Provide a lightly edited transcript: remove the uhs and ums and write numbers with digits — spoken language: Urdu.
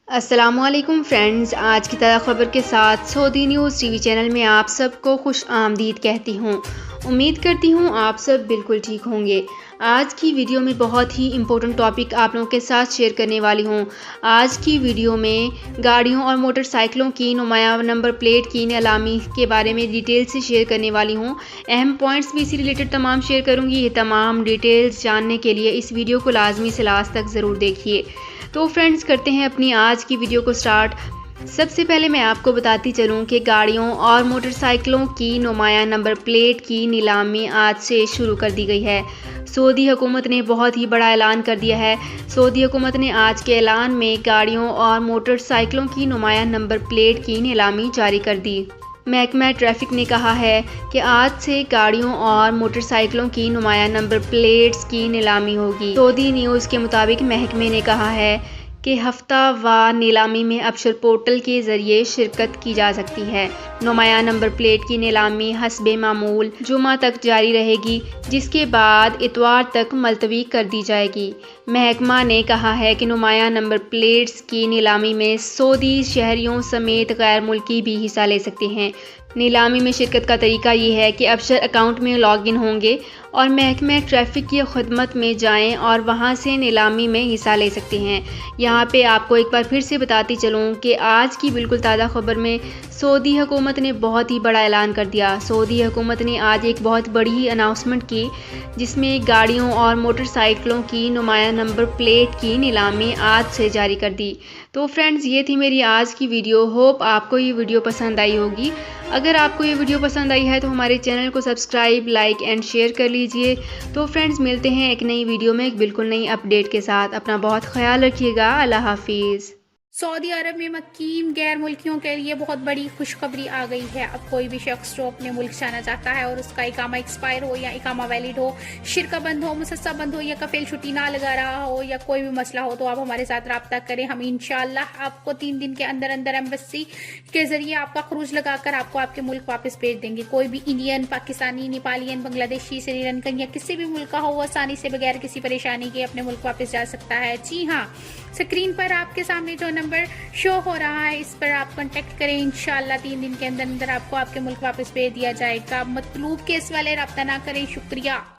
السلام علیکم فرینڈز، آج کی تازہ خبر کے ساتھ سعودی نیوز ٹی وی چینل میں آپ سب کو خوش آمدید کہتی ہوں۔ امید کرتی ہوں آپ سب بالکل ٹھیک ہوں گے۔ آج کی ویڈیو میں بہت ہی امپورٹنٹ ٹاپک آپ لوگوں کے ساتھ شیئر کرنے والی ہوں۔ آج کی ویڈیو میں گاڑیوں اور موٹر سائیکلوں کی نمایاں نمبر پلیٹ کی نیلامی کے بارے میں ڈیٹیل سے شیئر کرنے والی ہوں۔ اہم پوائنٹس بھی اسی ریلیٹڈ تمام شیئر کروں گی۔ یہ تمام ڈیٹیلز جاننے کے لیے اس ویڈیو کو لازمی سے لاسٹ تک ضرور دیکھیے۔ تو فرینڈز، کرتے ہیں اپنی آج کی ویڈیو کو سٹارٹ۔ سب سے پہلے میں آپ کو بتاتی چلوں کہ گاڑیوں اور موٹر سائیکلوں کی نمایاں نمبر پلیٹ کی نیلامی آج سے شروع کر دی گئی ہے۔ سعودی حکومت نے بہت ہی بڑا اعلان کر دیا ہے۔ سعودی حکومت نے آج کے اعلان میں گاڑیوں اور موٹر سائیکلوں کی نمایاں نمبر پلیٹ کی نیلامی جاری کر دی۔ محکمہ ٹریفک نے کہا ہے کہ آج سے گاڑیوں اور موٹر سائیکلوں کی نمایاں نمبر پلیٹس کی نیلامی ہوگی۔ سعودی نیوز کے مطابق محکمے نے کہا ہے کہ ہفتہ وار نیلامی میں ابشر پورٹل کے ذریعے شرکت کی جا سکتی ہے۔ نمایاں نمبر پلیٹ کی نیلامی حسب معمول جمعہ تک جاری رہے گی، جس کے بعد اتوار تک ملتوی کر دی جائے گی۔ محکمہ نے کہا ہے کہ نمایاں نمبر پلیٹس کی نیلامی میں سعودی شہریوں سمیت غیر ملکی بھی حصہ لے سکتے ہیں۔ نیلامی میں شرکت کا طریقہ یہ ہے کہ ابشر اکاؤنٹ میں لاگ ان ہوں گے اور محکمہ ٹریفک کی خدمت میں جائیں اور وہاں سے نیلامی میں حصہ لے سکتے ہیں۔ یہاں پہ آپ کو ایک بار پھر سے بتاتی چلوں کہ آج کی بالکل تازہ خبر میں سعودی حکومت نے بہت ہی بڑا اعلان کر دیا۔ سعودی حکومت نے آج ایک بہت بڑی ہی اناؤنسمنٹ کی، جس میں گاڑیوں اور موٹر سائیکلوں کی نمایاں نمبر پلیٹ کی نیلامی آج سے جاری کر دی۔ تو فرینڈز، یہ تھی میری آج کی ویڈیو۔ ہوپ آپ کو یہ ویڈیو پسند آئی ہوگی۔ اگر آپ کو یہ ویڈیو پسند آئی ہے تو ہمارے چینل کو سبسکرائب، لائک اینڈ شیئر کر لیجئے۔ تو فرینڈز، ملتے ہیں ایک نئی ویڈیو میں ایک بالکل نئی اپڈیٹ کے ساتھ۔ اپنا بہت خیال رکھیے گا۔ اللہ حافظ۔ سعودی عرب میں مقیم غیر ملکیوں کے لیے بہت بڑی خوشخبری آ گئی ہے۔ اب کوئی بھی شخص جو اپنے ملک جانا چاہتا ہے اور اس کا اقامہ ایکسپائر ہو یا اقامہ ویلڈ ہو، شرکہ بند ہو، مسسہ بند ہو یا کفیل چھٹی نہ لگا رہا ہو یا کوئی بھی مسئلہ ہو، تو آپ ہمارے ساتھ رابطہ کریں۔ ہم انشاءاللہ آپ کو 3 دن کے اندر ایمبیسی کے ذریعے آپ کا خروج لگا کر آپ کو آپ کے ملک واپس بھیج دیں گے۔ کوئی بھی انڈین، پاکستانی، نیپالین، بنگلہ دیشی، سری لنکن یا کسی بھی ملک کا ہو، وہ آسانی سے بغیر کسی پریشانی کے اپنے ملک واپس جا سکتا ہے۔ جی ہاں، اسکرین پر آپ کے سامنے جو نمبر شو ہو رہا ہے، اس پر آپ کانٹیکٹ کریں۔ انشاءاللہ 3 دن کے اندر آپ کو آپ کے ملک واپس بھیج دیا جائے گا۔ مطلوب کیس والے رابطہ نہ کریں۔ شکریہ۔